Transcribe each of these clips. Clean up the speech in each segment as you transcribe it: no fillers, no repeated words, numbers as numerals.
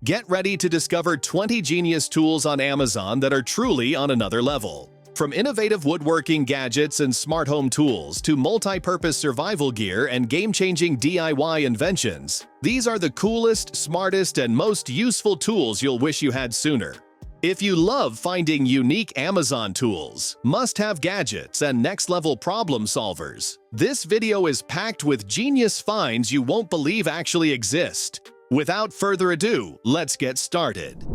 Get ready to discover 20 genius tools on Amazon that are truly on another level. From innovative woodworking gadgets and smart home tools to multi-purpose survival gear and game-changing DIY inventions, these are the coolest, smartest, and most useful tools you'll wish you had sooner. If you love finding unique Amazon tools, must-have gadgets, and next-level problem solvers, this video is packed with genius finds you won't believe actually exist. Without further ado, let's get started.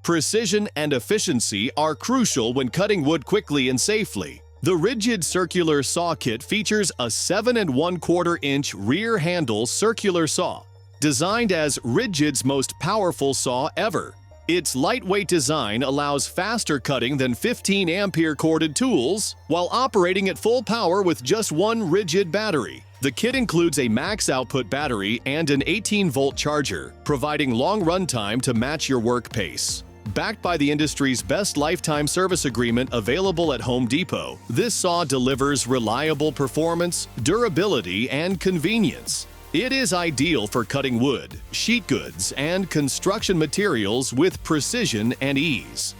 Precision and efficiency are crucial when cutting wood quickly and safely. The RIDGID Circular Saw Kit features a 7 1/4-inch rear handle circular saw, designed as RIDGID's most powerful saw ever. Its lightweight design allows faster cutting than 15-ampere corded tools while operating at full power with just one RIDGID battery. The kit includes a max output battery and an 18-volt charger, providing long runtime to match your work pace. Backed by the industry's best lifetime service agreement available at Home Depot, this saw delivers reliable performance, durability, and convenience. It is ideal for cutting wood, sheet goods, and construction materials with precision and ease.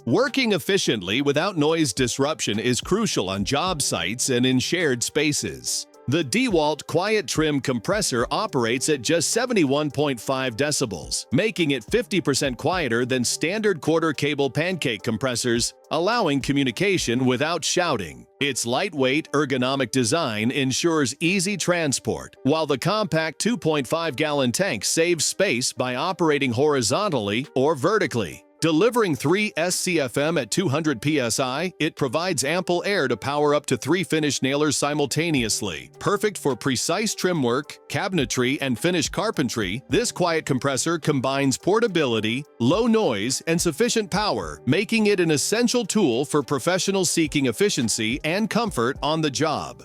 Working efficiently without noise disruption is crucial on job sites and in shared spaces. The DEWALT Quiet Trim Compressor operates at just 71.5 decibels, making it 50% quieter than standard quarter cable pancake compressors, allowing communication without shouting. Its lightweight, ergonomic design ensures easy transport, while the compact 2.5-gallon tank saves space by operating horizontally or vertically. Delivering 3 SCFM at 200 psi, it provides ample air to power up to 3 finish nailers simultaneously. Perfect for precise trim work, cabinetry, and finish carpentry, this quiet compressor combines portability, low noise, and sufficient power, making it an essential tool for professionals seeking efficiency and comfort on the job.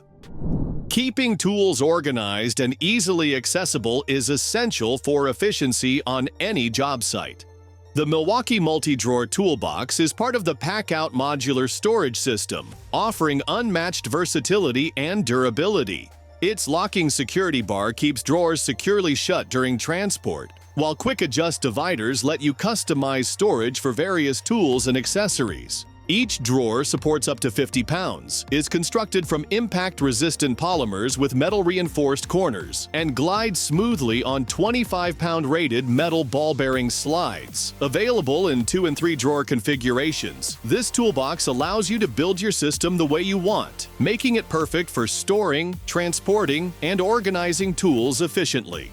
Keeping tools organized and easily accessible is essential for efficiency on any job site. The Milwaukee Multi-Drawer Toolbox is part of the Pack-Out modular storage system, offering unmatched versatility and durability. Its locking security bar keeps drawers securely shut during transport, while quick-adjust dividers let you customize storage for various tools and accessories. Each drawer supports up to 50 pounds, is constructed from impact-resistant polymers with metal-reinforced corners, and glides smoothly on 25-pound rated metal ball-bearing slides. Available in 2- and 3-drawer configurations, this toolbox allows you to build your system the way you want, making it perfect for storing, transporting, and organizing tools efficiently.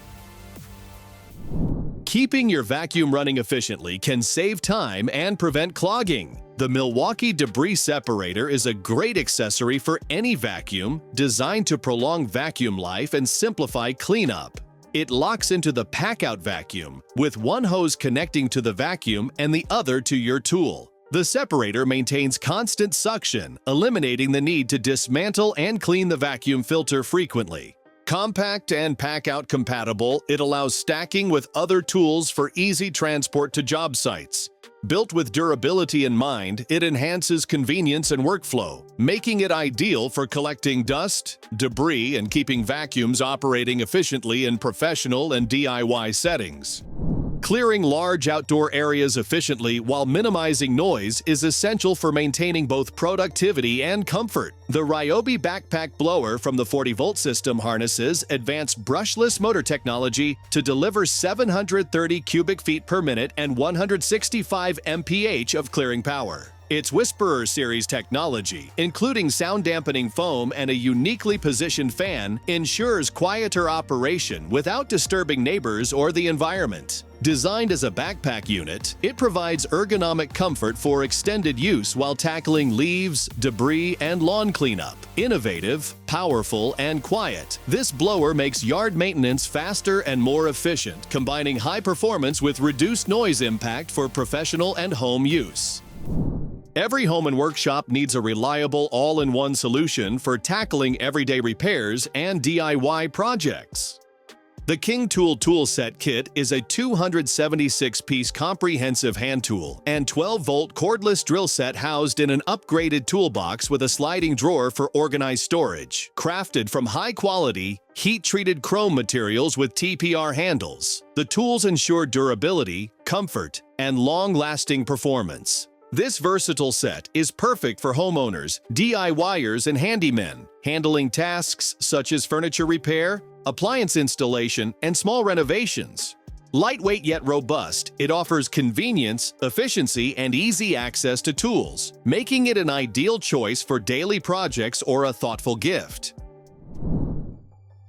Keeping your vacuum running efficiently can save time and prevent clogging. The Milwaukee Debris Separator is a great accessory for any vacuum, designed to prolong vacuum life and simplify cleanup. It locks into the pack-out vacuum, with one hose connecting to the vacuum and the other to your tool. The separator maintains constant suction, eliminating the need to dismantle and clean the vacuum filter frequently. Compact and pack-out compatible, it allows stacking with other tools for easy transport to job sites. Built with durability in mind, it enhances convenience and workflow, making it ideal for collecting dust, debris, and keeping vacuums operating efficiently in professional and DIY settings. Clearing large outdoor areas efficiently while minimizing noise is essential for maintaining both productivity and comfort. The RYOBI backpack blower from the 40-volt system harnesses advanced brushless motor technology to deliver 730 cubic feet per minute and 165 mph of clearing power. Its Whisperer series technology, including sound-dampening foam and a uniquely positioned fan, ensures quieter operation without disturbing neighbors or the environment. Designed as a backpack unit, it provides ergonomic comfort for extended use while tackling leaves, debris, and lawn cleanup. Innovative, powerful, and quiet, this blower makes yard maintenance faster and more efficient, combining high performance with reduced noise impact for professional and home use. Every home and workshop needs a reliable all-in-one solution for tackling everyday repairs and DIY projects. The KingTool Toolset Kit is a 276-piece comprehensive hand tool and 12-volt cordless drill set housed in an upgraded toolbox with a sliding drawer for organized storage. Crafted from high-quality, heat-treated chrome materials with TPR handles, the tools ensure durability, comfort, and long-lasting performance. This versatile set is perfect for homeowners, DIYers, and handymen, handling tasks such as furniture repair, appliance installation, and small renovations. Lightweight yet robust, it offers convenience, efficiency, and easy access to tools, making it an ideal choice for daily projects or a thoughtful gift.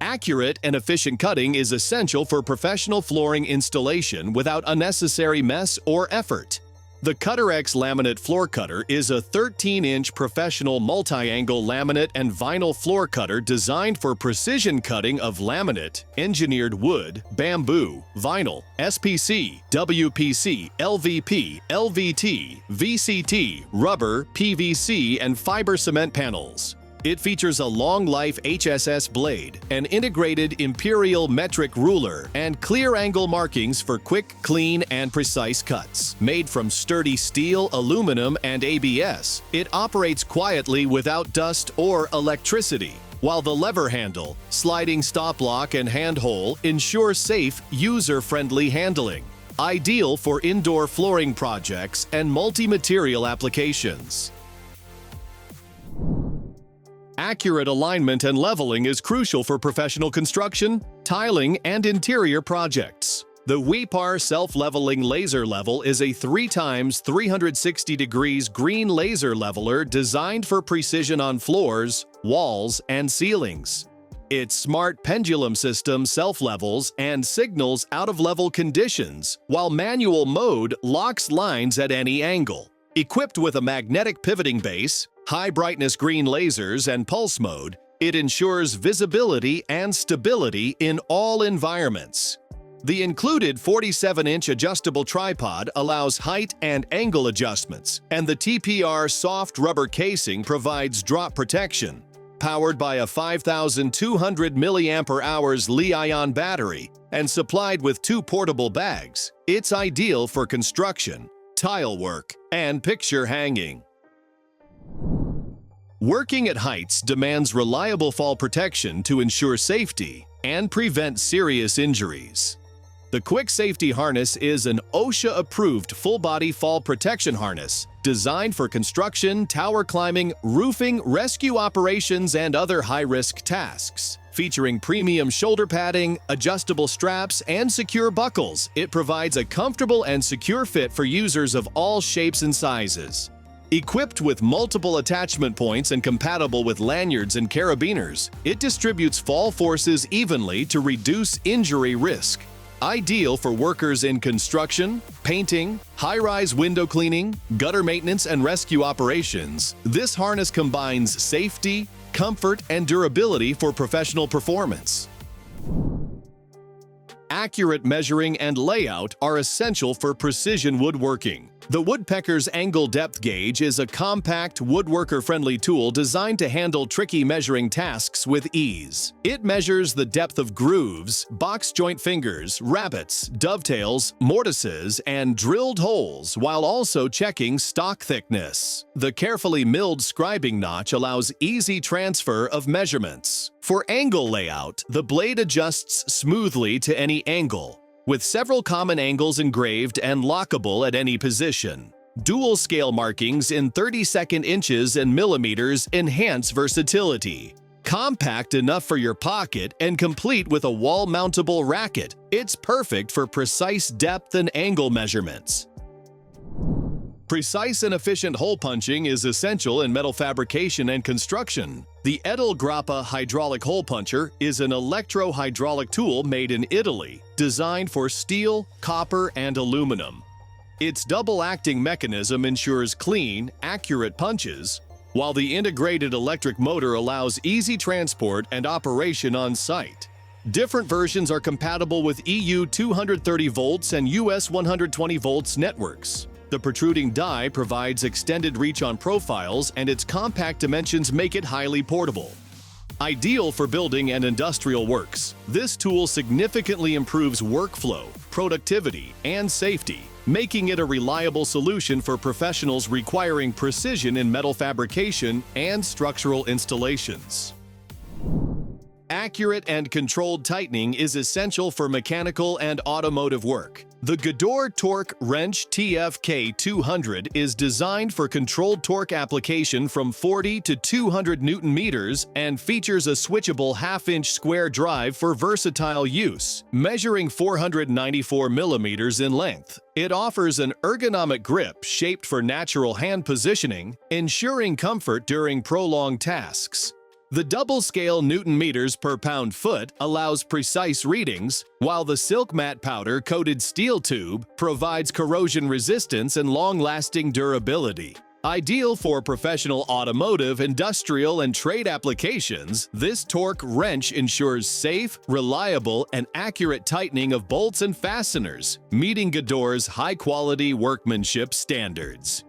Accurate and efficient cutting is essential for professional flooring installation without unnecessary mess or effort. The CUTTEREX laminate floor cutter is a 13-inch professional multi-angle laminate and vinyl floor cutter designed for precision cutting of laminate, engineered wood, bamboo, vinyl, SPC, WPC, LVP, LVT, VCT, rubber, PVC, and fiber cement panels. It features a long-life HSS blade, an integrated imperial metric ruler, and clear angle markings for quick, clean, and precise cuts. Made from sturdy steel, aluminum, and ABS, it operates quietly without dust or electricity, while the lever handle, sliding stop lock, and handhole ensure safe, user-friendly handling. Ideal for indoor flooring projects and multi-material applications. Accurate alignment and leveling is crucial for professional construction, tiling, and interior projects. The Huepar Self-leveling Laser Level is a 3x 360 degrees green laser leveler designed for precision on floors, walls, and ceilings. Its smart pendulum system self-levels and signals out-of-level conditions, while manual mode locks lines at any angle. Equipped with a magnetic pivoting base, high-brightness green lasers, and pulse mode, it ensures visibility and stability in all environments. The included 47-inch adjustable tripod allows height and angle adjustments, and the TPR soft rubber casing provides drop protection. Powered by a 5,200 mAh Li-ion battery and supplied with 2 portable bags, it's ideal for construction, tile work, and picture hanging. Working at heights demands reliable fall protection to ensure safety and prevent serious injuries. The KwikSafety Harness is an OSHA-approved full-body fall protection harness designed for construction, tower climbing, roofing, rescue operations, and other high-risk tasks. Featuring premium shoulder padding, adjustable straps, and secure buckles, it provides a comfortable and secure fit for users of all shapes and sizes. Equipped with multiple attachment points and compatible with lanyards and carabiners, it distributes fall forces evenly to reduce injury risk. Ideal for workers in construction, painting, high-rise window cleaning, gutter maintenance, and rescue operations, this harness combines safety, comfort, and durability for professional performance. Accurate measuring and layout are essential for precision woodworking. The Woodpeckers Angle Depth Gauge is a compact, woodworker-friendly tool designed to handle tricky measuring tasks with ease. It measures the depth of grooves, box joint fingers, rabbets, dovetails, mortises, and drilled holes, while also checking stock thickness. The carefully milled scribing notch allows easy transfer of measurements. For angle layout, the blade adjusts smoothly to any angle, with several common angles engraved and lockable at any position. Dual scale markings in 32nd inches and millimeters enhance versatility. Compact enough for your pocket and complete with a wall-mountable racket, it's perfect for precise depth and angle measurements. Precise and efficient hole punching is essential in metal fabrication and construction. The Edilgrappa hydraulic hole puncher is an electro-hydraulic tool made in Italy, designed for steel, copper, and aluminum. Its double-acting mechanism ensures clean, accurate punches, while the integrated electric motor allows easy transport and operation on site. Different versions are compatible with EU 230 volts and US 120 volts networks. The protruding die provides extended reach on profiles, and its compact dimensions make it highly portable. Ideal for building and industrial works, this tool significantly improves workflow, productivity, and safety, making it a reliable solution for professionals requiring precision in metal fabrication and structural installations. Accurate and controlled tightening is essential for mechanical and automotive work. The Gedore Torque Wrench TFK200 is designed for controlled torque application from 40 to 200 Newton meters and features a switchable half-inch square drive for versatile use, measuring 494 millimeters in length. It offers an ergonomic grip shaped for natural hand positioning, ensuring comfort during prolonged tasks. The double-scale Newton meters per pound-foot allows precise readings, while the silk matte powder-coated steel tube provides corrosion resistance and long-lasting durability. Ideal for professional automotive, industrial, and trade applications, this torque wrench ensures safe, reliable, and accurate tightening of bolts and fasteners, meeting Gedore's high-quality workmanship standards.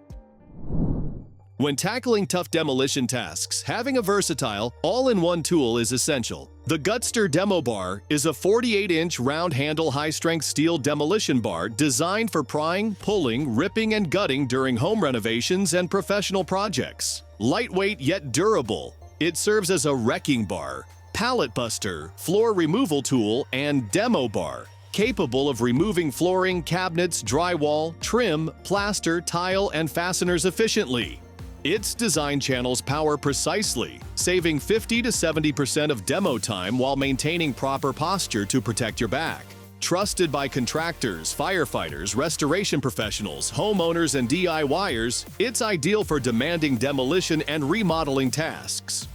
When tackling tough demolition tasks, having a versatile, all-in-one tool is essential. The Gutster Demo Bar is a 48-inch round-handle high-strength steel demolition bar designed for prying, pulling, ripping, and gutting during home renovations and professional projects. Lightweight yet durable, it serves as a wrecking bar, pallet buster, floor removal tool, and demo bar, capable of removing flooring, cabinets, drywall, trim, plaster, tile, and fasteners efficiently. Its design channels power precisely, saving 50 to 70% of demo time while maintaining proper posture to protect your back. Trusted by contractors, firefighters, restoration professionals, homeowners, and DIYers, it's ideal for demanding demolition and remodeling tasks.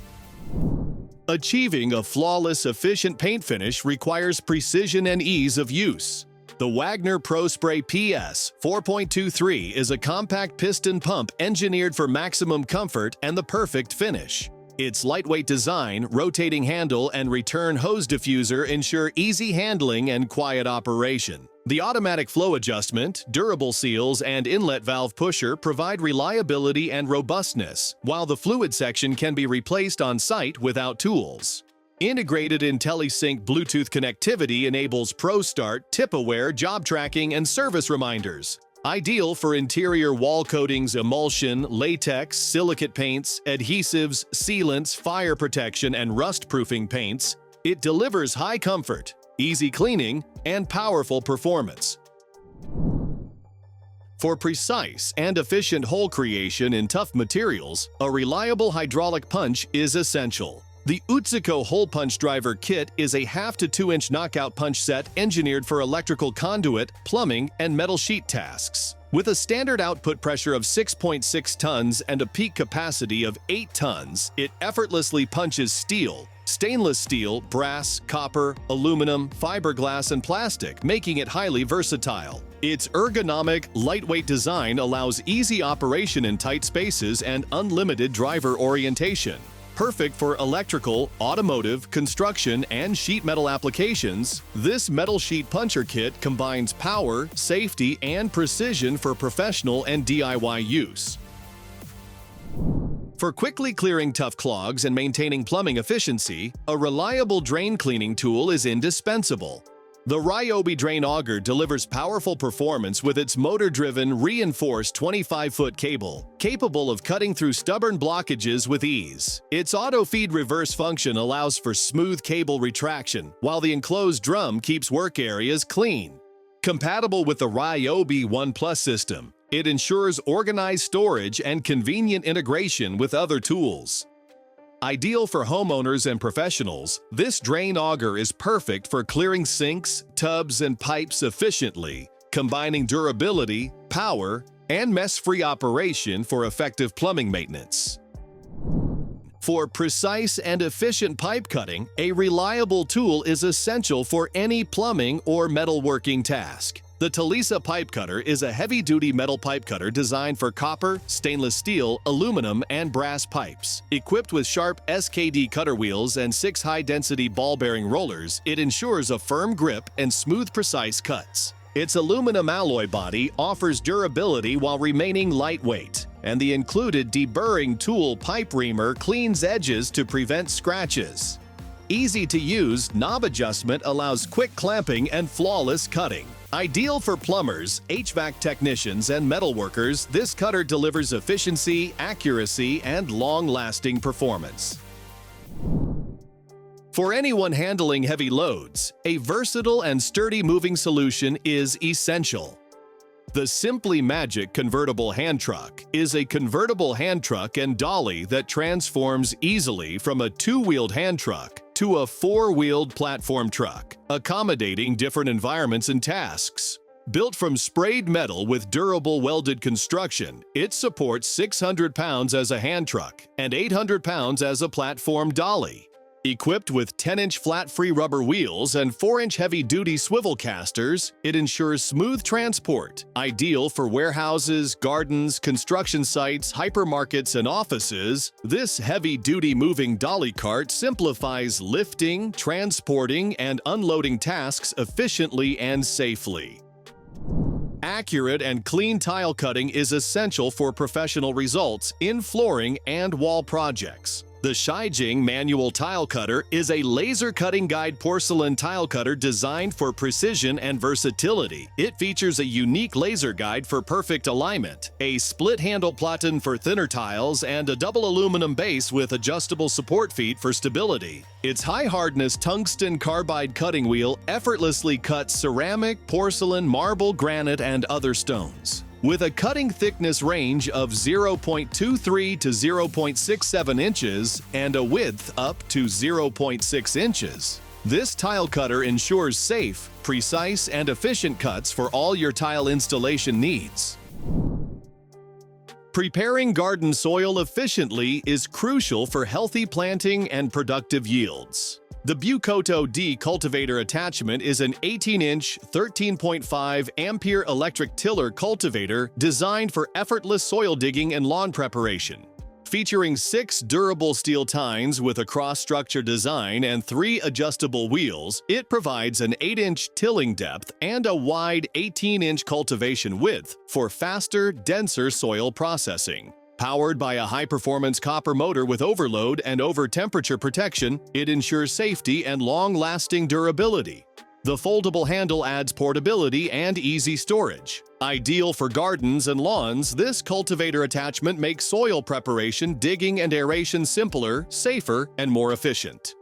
Achieving a flawless, efficient paint finish requires precision and ease of use. The WAGNER ProSpray PS 4.23 is a compact piston pump engineered for maximum comfort and the perfect finish. Its lightweight design, rotating handle, and return hose diffuser ensure easy handling and quiet operation. The automatic flow adjustment, durable seals, and inlet valve pusher provide reliability and robustness, while the fluid section can be replaced on site without tools. Integrated IntelliSync Bluetooth connectivity enables ProStart, tip-aware, job tracking, and service reminders. Ideal for interior wall coatings, emulsion, latex, silicate paints, adhesives, sealants, fire protection, and rust-proofing paints, it delivers high comfort, easy cleaning, and powerful performance. For precise and efficient hole creation in tough materials, a reliable hydraulic punch is essential. The UTZIKO Hole Punch Driver Kit is a half to 2-inch knockout punch set engineered for electrical conduit, plumbing, and metal sheet tasks. With a standard output pressure of 6.6 tons and a peak capacity of 8 tons, it effortlessly punches steel, stainless steel, brass, copper, aluminum, fiberglass, and plastic, making it highly versatile. Its ergonomic, lightweight design allows easy operation in tight spaces and unlimited driver orientation. Perfect for electrical, automotive, construction, and sheet metal applications, this metal sheet puncher kit combines power, safety, and precision for professional and DIY use. For quickly clearing tough clogs and maintaining plumbing efficiency, a reliable drain cleaning tool is indispensable. The RYOBI Drain Auger delivers powerful performance with its motor-driven, reinforced 25-foot cable, capable of cutting through stubborn blockages with ease. Its auto-feed reverse function allows for smooth cable retraction, while the enclosed drum keeps work areas clean. Compatible with the RYOBI One Plus system, it ensures organized storage and convenient integration with other tools. Ideal for homeowners and professionals, this drain auger is perfect for clearing sinks, tubs, and pipes efficiently, combining durability, power, and mess-free operation for effective plumbing maintenance. For precise and efficient pipe cutting, a reliable tool is essential for any plumbing or metalworking task. The TOLESA pipe cutter is a heavy-duty metal pipe cutter designed for copper, stainless steel, aluminum, and brass pipes. Equipped with sharp SKD cutter wheels and 6 high-density ball-bearing rollers, it ensures a firm grip and smooth, precise cuts. Its aluminum alloy body offers durability while remaining lightweight. and the included deburring tool pipe reamer cleans edges to prevent scratches. Easy-to-use knob adjustment allows quick clamping and flawless cutting. Ideal for plumbers, HVAC technicians, and metalworkers, this cutter delivers efficiency, accuracy, and long-lasting performance. For anyone handling heavy loads, a versatile and sturdy moving solution is essential. The SIMPLI-MAGIC convertible hand truck is a convertible hand truck and dolly that transforms easily from a two-wheeled hand truck to a four-wheeled platform truck, accommodating different environments and tasks. Built from sprayed metal with durable welded construction, it supports 600 pounds as a hand truck and 800 pounds as a platform dolly. Equipped with 10-inch flat-free rubber wheels and 4-inch heavy-duty swivel casters, it ensures smooth transport, ideal for warehouses, gardens, construction sites, hypermarkets, and offices. This heavy-duty moving dolly cart simplifies lifting, transporting, and unloading tasks efficiently and safely. Accurate and clean tile cutting is essential for professional results in flooring and wall projects. The SHIJING manual tile cutter is a laser cutting guide porcelain tile cutter designed for precision and versatility. It features a unique laser guide for perfect alignment, a split handle platen for thinner tiles, and a double aluminum base with adjustable support feet for stability. Its high-hardness tungsten carbide cutting wheel effortlessly cuts ceramic, porcelain, marble, granite, and other stones. With a cutting thickness range of 0.23 to 0.67 inches and a width up to 0.6 inches, this tile cutter ensures safe, precise, and efficient cuts for all your tile installation needs. Preparing garden soil efficiently is crucial for healthy planting and productive yields. The BUCOTOD cultivator attachment is an 18-inch, 13.5 ampere electric tiller cultivator designed for effortless soil digging and lawn preparation. Featuring 6 durable steel tines with a cross-structure design and 3 adjustable wheels, it provides an 8-inch tilling depth and a wide 18-inch cultivation width for faster, denser soil processing. Powered by a high-performance copper motor with overload and over-temperature protection, it ensures safety and long-lasting durability. The foldable handle adds portability and easy storage. Ideal for gardens and lawns, this cultivator attachment makes soil preparation, digging, and aeration simpler, safer, and more efficient.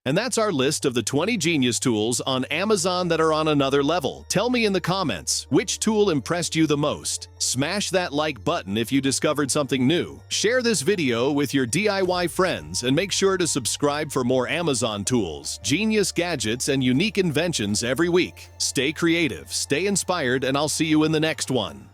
And that's our list of the 20 genius tools on Amazon that are on another level. Tell me in the comments, which tool impressed you the most? Smash that like button if you discovered something new. Share this video with your DIY friends and make sure to subscribe for more Amazon tools, genius gadgets, and unique inventions every week. Stay creative, stay inspired, and I'll see you in the next one.